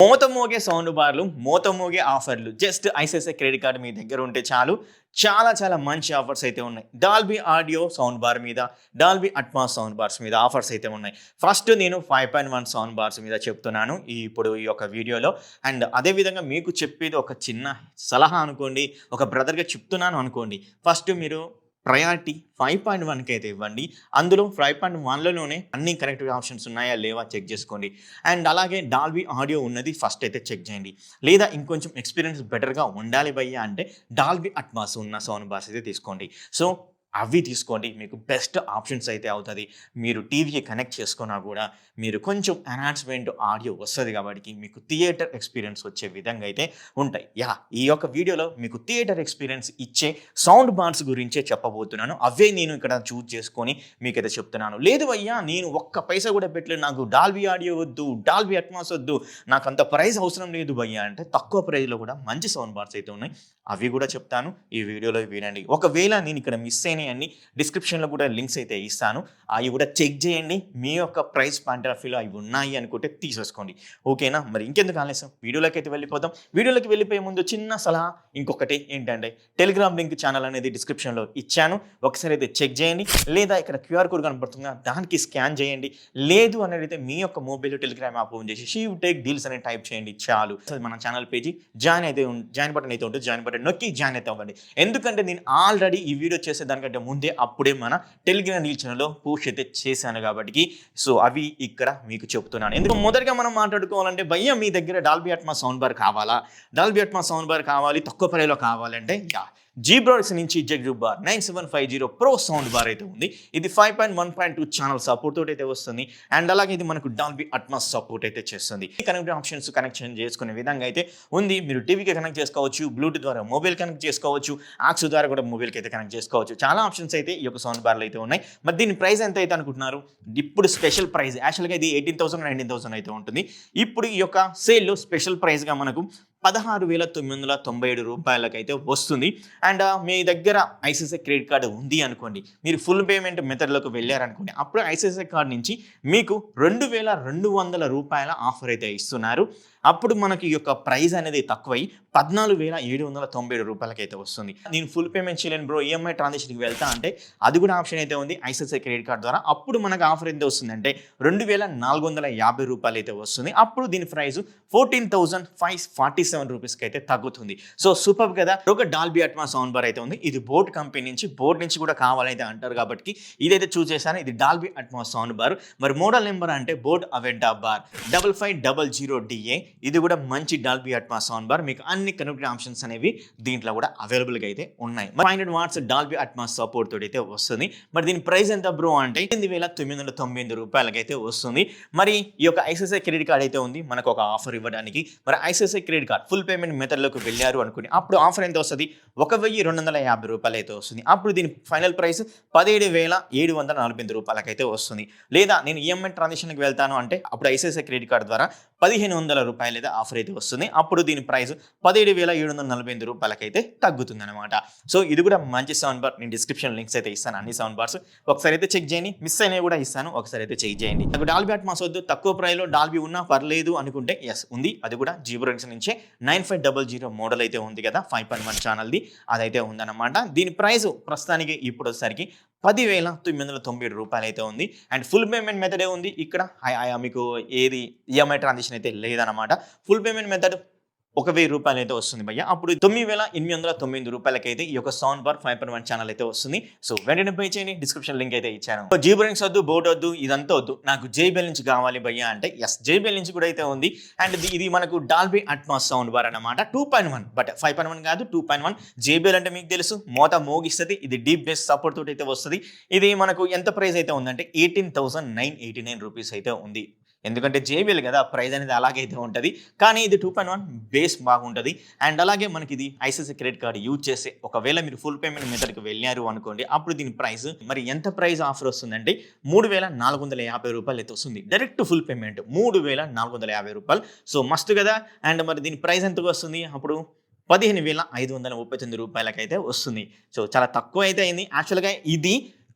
మోతమోగే sound బార్లు, మోతమోగే ఆఫర్లు. Just ICICI credit card మీ దగ్గర ఉంటే చాలు. చాలా మంచి ఆఫర్స్ అయితే ఉన్నాయి. డాల్బీ ఆడియో సౌండ్ బార్ మీద, డాల్బీ అట్మాస్ సౌండ్ బార్స్ మీద ఆఫర్స్ అయితే ఉన్నాయి. ఫస్ట్ నేను 5.1 సౌండ్ బార్స్ మీద చెప్తున్నాను ఇప్పుడు ఈ యొక్క వీడియోలో. అండ్ అదే విధంగా మీకు చెప్పేది ఒక చిన్న సలహా అనుకోండి. ఒక బ్రదర్‌గా చెప్తున్నాను అనుకోండి. ఫస్ట్ మీరు ప్రయారిటీ 5.1కి అయితే ఇవ్వండి. అందులో 5.1లోనే అన్ని కరెక్ట్ ఆప్షన్స్ ఉన్నాయా లేవా చెక్ చేసుకోండి. అండ్ అలాగే డాల్బీ ఆడియో ఉన్నది ఫస్ట్ అయితే చెక్ చేయండి. లేదా ఇంకొంచెం ఎక్స్పీరియన్స్ బెటర్‌గా ఉండాలి భయ్యా అంటే డాల్బీ అట్మాస్ ఉన్న సౌండ్ బార్స్ అయితే తీసుకోండి. సో అవి తీసుకోండి. మీకు బెస్ట్ ఆప్షన్స్ అయితే అవుతుంది. మీరు టీవీకి కనెక్ట్ చేసుకున్నా కూడా మీరు కొంచెం ఎన్హాన్స్మెంట్ ఆడియో వస్తుంది కాబట్టి మీకు థియేటర్ ఎక్స్పీరియన్స్ వచ్చే విధంగా అయితే ఉంటాయి. ఈ యొక్క వీడియోలో మీకు థియేటర్ ఎక్స్పీరియన్స్ ఇచ్చే సౌండ్ బార్స్ గురించే చెప్పబోతున్నాను. అవే నేను ఇక్కడ చూజ్ చేసుకొని మీకైతే చెప్తున్నాను. లేదు అయ్యా నేను ఒక్క పైసా కూడా పెట్టలేదు, నాకు డాల్బీ ఆడియో వద్దు, డాల్బీ అట్మాస్ వద్దు, నాకు అంత ప్రైస్ అవసరం లేదు భయ్యా అంటే తక్కువ ప్రైస్లో కూడా మంచి సౌండ్ బార్స్ అయితే ఉన్నాయి. అవి కూడా చెప్తాను ఈ వీడియోలో వినండి. ఒకవేళ నేను ఇక్కడ మిస్ అయినాయని డిస్క్రిప్షన్లో కూడా లింక్స్ అయితే ఇస్తాను. అవి కూడా చెక్ చేయండి. మీ యొక్క ప్రైస్ పాయింట్ ఆఫ్ వ్యూలో అవి ఉన్నాయి అనుకుంటే తీసేసుకోండి. ఓకేనా? మరి ఇంకెందుకు ఆలస్యం, వీడియోలోకి అయితే వెళ్ళిపోతాం. వీడియోలోకి వెళ్ళిపోయే ముందు చిన్న సలహా ఇంకొకటి ఏంటంటే టెలిగ్రామ్ లింక్ ఛానల్ అనేది డిస్క్రిప్షన్లో ఇచ్చాను. ఒకసారి అయితే చెక్ చేయండి. లేదా ఇక్కడ క్యూఆర్ కోడ్ కనబడుతుందా దానికి స్కాన్ చేయండి. లేదు అనేది అయితే మీ యొక్క మొబైల్ టెలిగ్రామ్ యాప్ ఓపెన్ చేసి షీవ్ టేక్ డీల్స్ అని టైప్ చేయండి చాలు. మన ఛానల్ పేజీ జాయిన్ బటన్ అయితే ఉంటుంది. జాయిన్ బటన్ నొక్కి జాయిన్ అయితే అవ్వండి. ఎందుకంటే నేను ఆల్రెడీ ఈ వీడియో చేసే దానికంటే ముందే అప్పుడే మన టెలిగ్రామ్ డీల్ ఛానల్లో పోస్ట్ అయితే చేశాను కాబట్టి సో అవి ఇక్కడ మీకు చెప్తున్నాను. ఎందుకు మొదటగా మనం మాట్లాడుకోవాలంటే భయ్యా మీ దగ్గర డాల్బీ అట్మాస్ సౌండ్ బార్ కావాలా, డాల్బీ అట్మాస్ సౌండ్ బార్ కావాలి తక్కువ ప్రైస్లో కావాలంటే జీబ్రానిక్స్ నుంచి జగ్జూ బార్ 9750 ప్రో సౌండ్ బార్ అయితే ఉంది. ఇది 5.1.2 ఛానల్ సపోర్ట్ తోటి అయితే వస్తుంది. అండ్ అలాగే ఇది మనకు డాల్బీ అట్మాస్ సపోర్ట్ అయితే చేస్తుంది. ఈ కనెక్ట్ ఆప్షన్స్ కనెక్షన్ చేసుకునే విధంగా అయితే ఉంది. మీరు టీవీకి కనెక్ట్ చేసుకోవచ్చు, బ్లూటూత్ ద్వారా మొబైల్ కనెక్ట్ చేసుకోవచ్చు, ఆక్స్ ద్వారా కూడా మొబైల్కి అయితే కనెక్ట్ చేసుకోవచ్చు. చాలా ఆప్షన్స్ అయితే ఈ యొక్క సౌండ్ బార్లు అయితే ఉన్నాయి. మరి దీని ప్రైస్ ఎంత అయితే అనుకుంటున్నారు? ఇప్పుడు స్పెషల్ ప్రైస్ యాక్చువల్గా ఇది 18,000 19,000 అయితే ఉంటుంది. ఇప్పుడు ఈ యొక్క సేల్లో స్పెషల్ ప్రైస్గా మనకు 16,997 రూపాయలకైతే వస్తుంది. అండ్ మీ దగ్గర ఐసిఐసిఐ క్రెడిట్ కార్డు ఉంది అనుకోండి, మీరు ఫుల్ పేమెంట్ మెథడ్లోకి వెళ్ళారనుకోండి, అప్పుడు ఐసిఐసిఐ కార్డు నుంచి మీకు 2,200 రూపాయల ఆఫర్ అయితే ఇస్తున్నారు. అప్పుడు మనకి ఈ యొక్క ప్రైస్ అనేది తక్కువై 14,797 రూపాయలకి అయితే వస్తుంది. నేను ఫుల్ పేమెంట్ చేయలేను బ్రో, ఈఎంఐ ట్రాన్సాక్షన్కి వెళ్తా అంటే అది కూడా ఆప్షన్ అయితే ఉంది ఐసిఐసిఐ క్రెడిట్ కార్డ్ ద్వారా. అప్పుడు మనకు ఆఫర్ ఎంత వస్తుందంటే 2,450 రూపాయలు అయితే వస్తుంది. అప్పుడు దీని ప్రైస్ 14,547 రూపీస్కి అయితే తగ్గుతుంది. సో సూపర్ కదా. ఒక డాల్బీ అట్మాస్ సౌండ్ బార్ అయితే ఉంది. ఇది బోట్ కంపెనీ నుంచి, బోట్ నుంచి కూడా కావాలైతే అంటారు కాబట్టి ఇదైతే చూస్ చేశాను. ఇది డాల్బీ అట్మాస్ సౌండ్ బార్. మరి మోడల్ నెంబర్ అంటే బోట్ అవెంటా బార్ 5500DA. ఇది కూడా మంచి డాల్బీ అట్మాస్ సౌండ్ బార్. మీకు అన్ని కనెక్టెడ్ ఆప్షన్స్ అనేవి దీంట్లో కూడా అవైలబుల్గా అయితే ఉన్నాయి. 500 వాట్స్ డాల్బీ అట్మాస్ సపోర్ట్ తోటి అయితే వస్తుంది. మరి దీని ప్రైస్ ఎంత బ్రో అంటే 8,998 రూపాయలకి అయితే వస్తుంది. మరి ఈ యొక్క ఐసిఐసిఐ క్రెడిట్ కార్డ్ అయితే ఉంది మనకు ఒక ఆఫర్ ఇవ్వడానికి. మరి ICICI credit card full payment మెథడ్లోకి వెళ్ళారు అనుకోండి, అప్పుడు ఆఫర్ ఎంత వస్తుంది? 1,250 రూపాయలు అయితే వస్తుంది. అప్పుడు దీని ఫైనల్ ప్రైస్ 17,748 రూపాయలకి అయితే వస్తుంది. లేదా నేను ఈఎంఐ ట్రాన్సాక్షన్కి వెళ్తాను అంటే అప్పుడు ఐసిఐసిఐ క్రెడిట్ కార్డ్ ద్వారా 1,500 రూపాయలు అయితే ఆఫర్ అయితే వస్తుంది. అప్పుడు దీని ప్రైస్ 17,748 రూపాయలకి అయితే తగ్గుతుంది అనమాట. సో ఇది కూడా మంచి సౌండ్ బార్. నేను డిస్క్రిప్షన్ లింక్స్ అయితే ఇస్తాను అన్ని సౌండ్ బార్స్. ఒకసారి అయితే చెక్ చేయండి. మిస్ అయినవి కూడా ఇస్తాను, ఒకసారి అయితే చెక్ చేయండి. నాకు డాల్బీ అట్మాస్ వద్దు, తక్కువ ప్రైస్లో డాల్బీ ఉన్నా పర్లేదు అనుకుంటే ఎస్ ఉంది. అది కూడా జీబ్రానిక్స్ నుంచే 9500 మోడల్ అయితే ఉంది కదా 5.1 ఛానల్ది, అదైతే ఉందన్నమాట. దీని ప్రైస్ ప్రస్తుతానికి ఇప్పుడు వచ్చేసరికి 10,997 రూపాయలు అయితే ఉంది. అండ్ ఫుల్ పేమెంట్ మెథడే ఉంది ఇక్కడ. మీకు ఏది ఈఎంఐ ట్రాన్సాక్షన్ అయితే లేదన్నమాట. ఫుల్ పేమెంట్ మెథడ్ 1,000 రూపాయలు అయితే వస్తుంది భయ్య. అప్పుడు 9,809 రూపాయలకైతే ఈ యొక్క సౌండ్ బార్ 5.1 ఛానల్ అయితే వస్తుంది. సో వెంటనే పే చేయండి. డిస్క్రిప్షన్ లింక్ అయితే ఇచ్చాను. జీబ్రానిక్స్ వద్దు, బోట్ వద్దు, ఇదంతా వద్దు, నాకు జేబీఎల్ నుంచి కావాలి భయ్య అంటే ఎస్ జేబీఎల్ నుంచి కూడా అయితే ఉంది. అండ్ ఇది మనకు డాల్బీ అట్మాస్ సౌండ్ బార్ అన్నమాట. 2.1 బట్ 5.1 కాదు 2.1. జేబీఎల్ అంటే మీకు తెలుసు మోత మోగిస్తుంది. ఇది డీప్ బేస్ సపోర్ట్ తోటి అయితే వస్తుంది. ఇది మనకు ఎంత ప్రైస్ అయితే ఉందంటే 18,989 రూపీస్ అయితే ఉంది. ఎందుకంటే జేబీఎల్ కదా, ప్రైస్ అనేది అలాగైతే ఉంటుంది. కానీ ఇది 2.1 బేస్ బాగుంటుంది. అండ్ అలాగే మనకి ఇది ఐసిఐసిఐ క్రెడిట్ కార్డ్ యూజ్ చేస్తే ఒకవేళ మీరు ఫుల్ పేమెంట్ మెథడ్కి వెళ్ళారు అనుకోండి, అప్పుడు దీని ప్రైస్ మరి ఎంత ప్రైస్ ఆఫర్ వస్తుందంటే 3,450 రూపాయలు అయితే వస్తుంది. డైరెక్ట్ ఫుల్ పేమెంట్ 3,450 రూపాయలు. సో మస్తు కదా. అండ్ మరి దీని ప్రైస్ ఎంత వస్తుంది అప్పుడు 15,539 రూపాయలకైతే వస్తుంది. సో చాలా తక్కువ అయితే అయింది. యాక్చువల్గా ఇది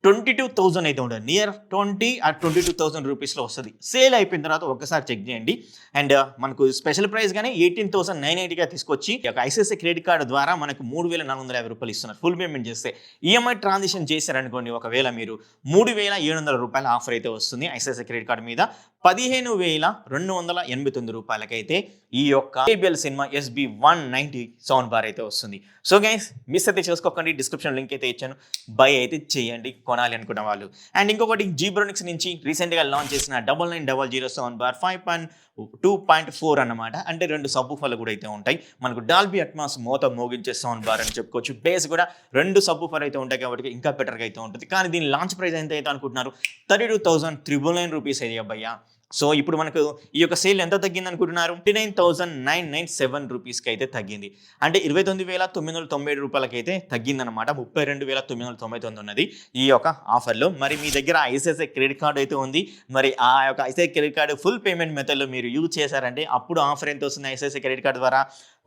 22,000 అయితే ఉంటుంది. నియర్ 20 ఆర్ 22,000 రూపీస్‌లో వస్తది. సేల్ అయిపోయిన తర్వాత ఒక్కసారి చెక్ చేయండి. అండ్ మనకు స్పెషల్ ప్రైస్ గానే 18,980గా తీసుకొచ్చి ఈ యొక్క ఐసిఐసిఐ క్రెడిట్ కార్డ్ ద్వారా మనకు 3,450 రూపాయలు ఇస్తున్నారు. ఫుల్ పేమెంట్ చేస్తే. ఈఎంఐ ట్రాన్సాక్షన్ చేశారనుకోండి ఒకవేళ మీరు 3,700 రూపాయల ఆఫర్ అయితే వస్తుంది ఐసిఐసిఐ క్రెడిట్ కార్డ్ మీద. 15,289 రూపాయలకైతే ఈ యొక్క JBL cinema SB 190 sound bar అయితే వస్తుంది. సో గైస్ మిస్ అయితే చేసుకోకండి. డిస్క్రిప్షన్ లింక్ అయితే ఇచ్చాను. బై అయితే చేయండి కొనాలి అనుకున్న వాళ్ళు. అండ్ ఇంకొకటి జీబ్రోనిక్స్ నుంచి రీసెంట్గా లాంచ్ చేసిన 9900 సౌండ్ బార్ 5.2.4 అన్నమాట. అంటే 2 సబ్ ఊఫర్లు కూడా అయితే ఉంటాయి. మనకు డాల్బీ అట్మాస్ మోత మోగించే సౌండ్ బార్ అని చెప్పుకోవచ్చు. బేస్ కూడా 2 సబ్ ఊఫర్ అయితే ఉంటాయి కాబట్టి ఇంకా బెటర్గా అయితే ఉంటుంది. కానీ దీని లాంచ్ ప్రైస్ ఎంత అయితే అనుకుంటున్నారు? 32,999 రూపీస్ అయితే అబ్బయ్యా. సో ఇప్పుడు మనకు ఈ యొక్క సేల్ ఎంత తగ్గింది అనుకుంటున్నారు? 29,997 రూపీస్కి అయితే తగ్గింది. అంటే 29,997 రూపాయలకి అయితే తగ్గిందనమాట. 32,999 ఉన్నది ఈ యొక్క ఆఫర్లో. మరి మీ దగ్గర ఐసిఐసిఐ క్రెడిట్ కార్డు అయితే ఉంది. మరి ఆ యొక్క ICICI credit card full payment మెథడ్లో మీరు యూజ్ చేశారంటే అప్పుడు ఆఫర్ ఎంత వస్తుంది? ఐసిఐసిఐ క్రెడిట్ కార్డు ద్వారా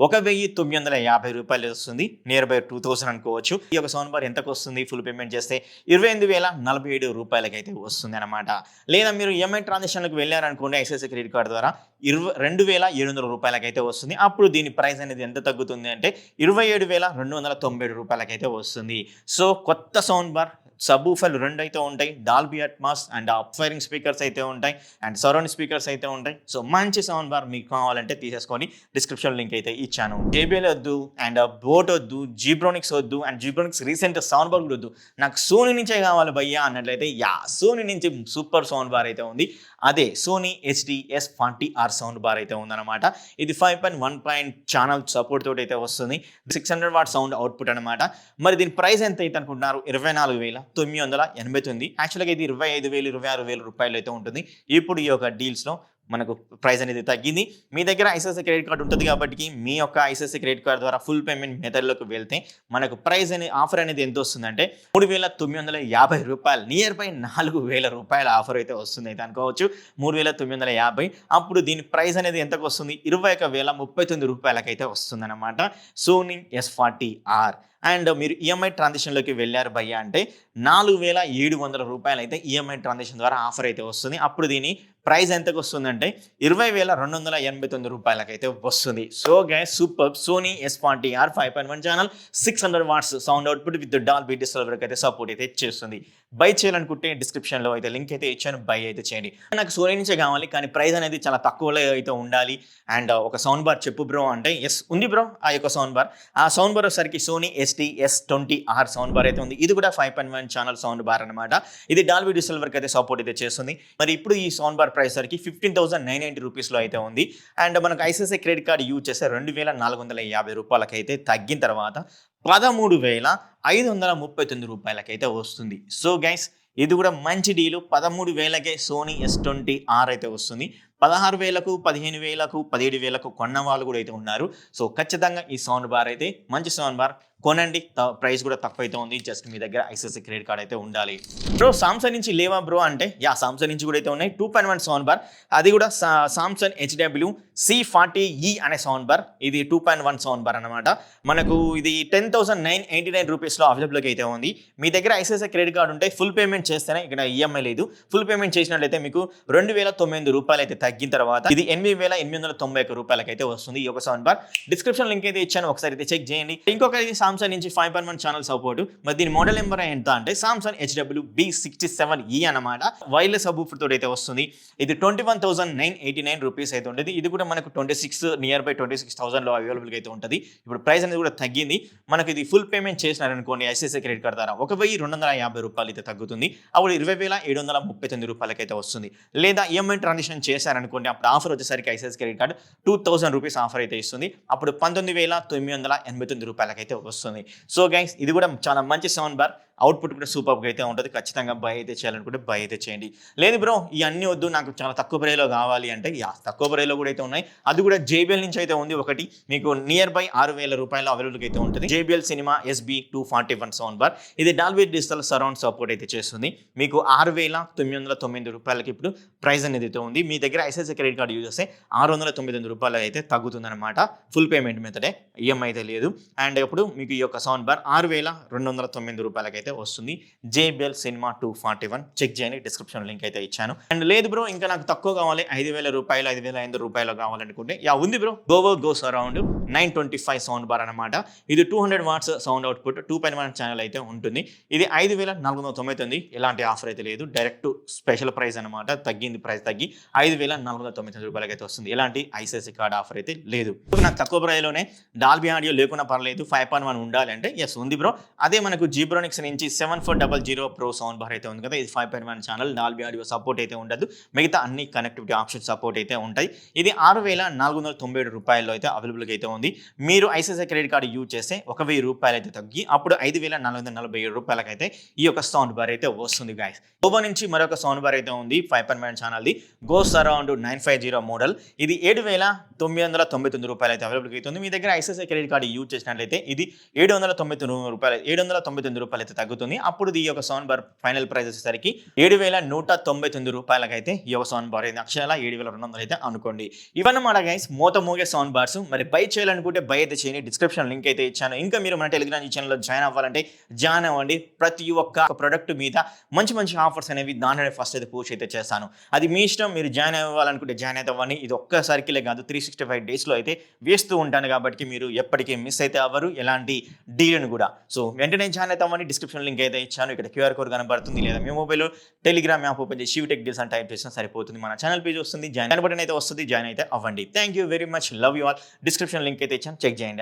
1,950 రూపాయలు వస్తుంది. నియర్ బై 2,000 అనుకోవచ్చు. ఈ యొక్క సౌండ్ బార్ ఎంతకు వస్తుంది ఫుల్ పేమెంట్ చేస్తే? 28,047 రూపాయలకి అయితే వస్తుంది అనమాట. లేదా మీరు ఈఎంఐ ట్రాన్సాక్షన్లకు వెళ్ళారనుకోండి ఐసిఐసిఐ క్రెడిట్ కార్డు ద్వారా 22,700 రూపాయలకి అయితే వస్తుంది. అప్పుడు దీని ప్రైస్ అనేది ఎంత తగ్గుతుంది అంటే 27,297 రూపాయలకి అయితే వస్తుంది. సో కొత్త సౌండ్ బార్ సబ్ ఊఫర్లు 2 అయితే ఉంటాయి. Dolby Atmos and up firing speakers అయితే ఉంటాయి. అండ్ సరౌండ్ స్పీకర్స్ అయితే ఉంటాయి. సో మంచి సౌండ్ బార్ మీకు కావాలంటే తీసేసుకొని డిస్క్రిప్షన్ లింక్ అయితే ఇచ్చాను. JBL వద్దు అండ్ బోట్ వద్దు, జీబ్రోనిక్స్ వద్దు and Zebronics recent sound bar కూడా వద్దు, నాకు సోనీ నుంచే కావాలి భయ్యా అన్నట్లయితే సోనీ నుంచి సూపర్ సౌండ్ బార్ అయితే ఉంది. అదే సోనీ HD-S40R సౌండ్ బార్ అయితే ఉందన్నమాట. ఇది 5.1 ఛానల్ సపోర్ట్ తోటి అయితే వస్తుంది. 600 వాట్ సౌండ్ అవుట్పుట్ అనమాట. మరి దీని ప్రైస్ ఎంత అయితే అనుకుంటున్నారు? 24,989. యాక్చువల్గా ఇది 25,000 26,000 రూపాయలు అయితే ఉంటుంది. ఇప్పుడు ఈ యొక్క డీల్స్లో మనకు ప్రైస్ అనేది తగ్గింది. మీ దగ్గర ఐసిఐసిఐ క్రెడిట్ కార్డు ఉంటుంది కాబట్టి మీ యొక్క ఐసిఐసిఐ క్రెడిట్ కార్డు ద్వారా ఫుల్ పేమెంట్ మెథడ్లోకి వెళ్తే మనకు ప్రైస్ అనేది ఆఫర్ అనేది ఎంత వస్తుందంటే 3,950 రూపాయలు. నియర్ బై 4,000 రూపాయల ఆఫర్ అయితే వస్తుంది అయితే అనుకోవచ్చు. 3,950. అప్పుడు దీని ప్రైస్ అనేది ఎంతకు వస్తుంది? 21,039 రూపాయలకైతే వస్తుంది అనమాట. Sony S40R. అండ్ మీరు ఈఎంఐ ట్రాన్సాక్షన్లోకి వెళ్ళారు భయ్యా అంటే 4,700 రూపాయలు అయితే ఈఎంఐ ట్రాన్సాక్షన్ ద్వారా ఆఫర్ అయితే వస్తుంది. అప్పుడు దీని ప్రైస్ ఎంతకు వస్తుందంటే 20,289 రూపాయలకైతే వస్తుంది. So guys super. Sony S40R 5.1 channel 600 watts sound output with Dolby Digital వరకు అయితే సపోర్ట్ అయితే చేస్తుంది. బై చేయాలనుకుంటే డిస్క్రిప్షన్లో అయితే లింక్ అయితే ఇచ్చాను. బై అయితే చేయండి. నాకు సోనీ నుంచే కావాలి కానీ ప్రైస్ అనేది చాలా తక్కువలో అయితే ఉండాలి. అండ్ ఒక సౌండ్ బార్ చెప్పు బ్రో అంటే ఎస్ ఉంది బ్రో. ఆ యొక్క సౌండ్ బార్ వచ్చేసరికి సోనీ HD-S20R సౌండ్ బార్ అయితే ఉంది. ఇది కూడా 5.1 ఛానల్ సౌండ్ బార్ అనమాట. ఇది డాల్బీ డిజిటల్ వరకు అయితే సపోర్ట్ అయితే చేస్తుంది. మరి ఇప్పుడు ఈ సౌండ్ బార్ ప్రైస్ సరికి 15,990 రూపీస్లో అయితే ఉంది. అండ్ మనకు ఐసిఐసిఐ క్రెడిట్ కార్డు యూజ్ చేస్తే 2,450 రూపాయలకైతే తగ్గిన తర్వాత 13,539 రూపాయలకైతే వస్తుంది. సో గైస్ ఇది కూడా మంచి డీలు. 13,000కే సోనీ S20R అయితే వస్తుంది. 16,000కు 15,000కు 17,000కు కొన్న వాళ్ళు కూడా అయితే ఉన్నారు. సో ఖచ్చితంగా ఈ సౌండ్ బార్ అయితే మంచి సౌండ్ బార్ కొనండి. ప్రైస్ కూడా తక్కువ అయితే ఉంది. జస్ట్ మీ దగ్గర ఐసిఐసిఐ క్రెడిట్ కార్డ్ అయితే ఉండాలి. బ్రో సామ్సంగ్ నుంచి లేవా బ్రో అంటే సామ్సంగ్ నుంచి కూడా అయితే ఉన్నాయి. 2.1 సౌండ్ బార్. అది కూడా సామ్సంగ్ HW-C40E అనే సౌండ్ బార్. ఇది 2.1 సౌండ్ బార్ అనమాట. మనకు ఇది 10,989 రూపీస్లో అవైలబుల్గా అయితే ఉంది. మీ దగ్గర ఐసిఐసిఐ క్రెడిట్ కార్డు ఉంటే ఫుల్ పేమెంట్ చేస్తేనే, ఇక్కడ ఈఎంఐ లేదు, ఫుల్ పేమెంట్ చేసినట్లయితే మీకు 2,009 రూపాయలు అయితే తగ్గిన తర్వాత ఇది 8,891 రూపాయలకైతే వస్తుంది ఈ యొక్క సౌండ్ బార్. డిస్క్రిప్షన్ లింక్ అయితే ఇచ్చాను, ఒకసారి అయితే చెక్ చేయండి. ఇంకొకటి సామ్సంగ్ నుంచి 5.1 ఛానల్ సపోర్ట్. మరి దీని మోడల్ నెంబర్ ఎంత అంటే సామ్సంగ్ HW-B67E అనమాట. వైర్లెస్ సబ్‌వూఫర్ తోటి అయితే వస్తుంది. ఇది 21,989 రూపీస్ అయితే ఉంటుంది. ఇది కూడా మనకు 26,000లో అవైలబుల్గా అయితే ఉంటుంది. ఇప్పుడు ప్రైస్ అనేది కూడా తగ్గింది. మనకి ఇది ఫుల్ పేమెంట్ చేసినారనుకోండి ఐసిఐసిఐ క్రెడిట్ కార్డ్ ద్వారా 1,250 రూపాయలు అయితే తగ్గుతుంది. అప్పుడు 20,739 రూపాయలకైతే వస్తుంది. లేదా ఈఎంఐ ట్రాన్సాక్షన్ చేశారనుకోండి అప్పుడు ఆఫర్ వచ్చేసరికి ICICI credit card 2,000 rupees offer అయితే ఇస్తుంది. అప్పుడు 19,989 రూపాయలకైతే వస్తుంది. సో గైస్ ఇది కూడా చాలా మంచి సౌండ్ బార్. అవుట్పుట్ కూడా సూపర్గా అయితే ఉంటుంది. ఖచ్చితంగా బై అయితే చేయాలనుకుంటే బై అయితే చేయండి. లేదు బ్రో ఇవన్నీ వద్దు, నాకు చాలా తక్కువ ప్రైస్లో కావాలి అంటే తక్కువ ప్రైస్లో కూడా అయితే ఉన్నాయి. అది కూడా JBL నుంచి అయితే ఉంది. ఒకటి మీకు నియర్ బై 6,000 రూపాయల అవైలబుల్గా అయితే ఉంటుంది. JBL cinema SB241 sound bar. ఇది డాల్బీ డిజిటల్ సరౌండ్ సపోర్ట్ అయితే చేస్తుంది. మీకు 6,909 రూపాయలకి ఇప్పుడు ప్రైస్ అనేది అయితే ఉంది. మీ దగ్గర ఐసిఐసిఐ క్రెడిట్ కార్డు యూజ్ చేస్తే 699 రూపాయలు అయితే తగ్గుతుంది అనమాట. ఫుల్ పేమెంట్ మెథడే, ఈఎంఐ అయితే లేదు. అండ్ ఇప్పుడు మీకు ఈ యొక్క సౌండ్ బార్ 6,209 రూపాయలకైతే అయితే వస్తుంది. JBL Cinema 241 చెక్ చేయండి, డిస్క్రిప్షన్ లింక్ అయితే ఇచ్చాను. అండ్ లేదు బ్రో ఇంకా నాకు తక్కువ కావాలి 5,000 రూపాయలు 5,500 రూపాయలు కావాలనుకుంటే ఉంది bro, goes around 925 sound bar అనమాట. ఇది 200 వాట్స్ సౌండ్ అవుట్పుట్ 2.1 ఛానల్ అయితే ఉంటుంది. ఇది 5,499. ఎలాంటి ఆఫర్ అయితే లేదు, డైరెక్ట్ స్పెషల్ ప్రైస్ అనమాట, తగ్గింది, ప్రైస్ తగ్గి 5,499 రూపాయలకి అయితే వస్తుంది. ఎలాంటి ఐసిఐసిఐ కార్డ్ ఆఫర్ అయితే లేదు. నాకు తక్కువ ప్రైస్లోనే డాల్బీ ఆడియో లేకుండా పర్లేదు 5.1 ఉండాలి అంటే ఎస్ ఉంది బ్రో. అదే మనకు జీబ్రానిక్స్ నుంచి 7400 ప్రో సౌండ్ బార్ అయితే ఉంది కదా, ఇది 5.1 ఛానల్, డాల్బీ ఆడియో సపోర్ట్ అయితే ఉండదు, మిగతా అన్ని కనెక్టివిటీ ఆప్షన్ సపోర్ట్ అయితే ఉంటాయి. ఇది 6,497 రూపాయల్లో అయితే అవైలబుల్గా అయితే ఉంది. మీరు ఐసిఐసిఐ క్రెడిట్ కార్డు యూజ్ చేస్తే 1,000 రూపాయలు అయితే తగ్గి అప్పుడు 5,447 రూపాయలకైతే ఈ యొక్క సౌండ్ బార్ అయితే వస్తుంది గైస్. ఓవో నుంచి మరొక సౌండ్ బార్ అయితే ఉంది 5.1 ఛానల్ది, గోస్ అరౌండ్ 950 మోడల్. ఇది 7,999 రూపాయలు అయితే అవైలబుల్గా అవుతుంది. మీ దగ్గర ఐసిఐసిఐ క్రెడిట్ కార్డు యూజ్ చేసినట్లయితే ఇది 799 రూపాయలు అయితే తగ్గుతుంది. అప్పుడు ఈ యొక్క సౌండ్ బార్ ఫైనల్ ప్రైస్ వచ్చేసరికి 7,199 రూపాయలకైతే ఈ యొక్క సౌండ్ బార్ అయితే అక్షరాల 7,200 అయితే అనుకోండి. ఇవన్నమాట గైస్ మోత మోగే సౌండ్ బార్స్. మరి బై చేయాలనుకుంటే బై అయితే చేయండి, డిస్క్రిప్షన్ లింక్ అయితే ఇచ్చాను. ఇంకా మీరు మన టెలిగ్రామ్ ఛానల్లో జాయిన్ అవ్వాలంటే జాయిన్ అవ్వండి. ప్రతి ఒక్క ప్రొడక్ట్ మీద మంచి మంచి ఆఫర్స్ అనేవి దానినే ఫస్ట్ అయితే పోస్ట్ అయితే చేస్తాను. అది మీ ఇష్టం, మీరు జాయిన్ అవ్వాలనుకుంటే జాయిన్ అయితే అవ్వండి. ఇది ఒక్కసారికిలే కాదు 365 డేస్లో అయితే వేస్తూ ఉంటాను కాబట్టి మీరు ఎప్పటికీ మిస్ అయితే అవ్వరు ఎలాంటి డీల్ని కూడా. సో వెంటనే జాయిన్ అయితే అవ్వండి, డిస్క్రిప్షన్ లింక్ అయితే ఇచ్చాను. ఇక్కడ QR కోడ్ కనబడుతుంది, లేదా మీ మొబైల్లో టెలిగ్రామ్ యాప్ ఓపెన్ చేసి శివటెక్ డీల్స్ అని టైప్ చేసినా సరిపోతుంది. మన ఛానల్ పేజ్ వస్తుంది, జాయిన్ బటన్ అయితే వస్తుంది, జాయిన్ అయితే అవ్వండి. Thank you very much, love you all. Description link అయితే ఇచ్చాను, చెక్ చేయండి.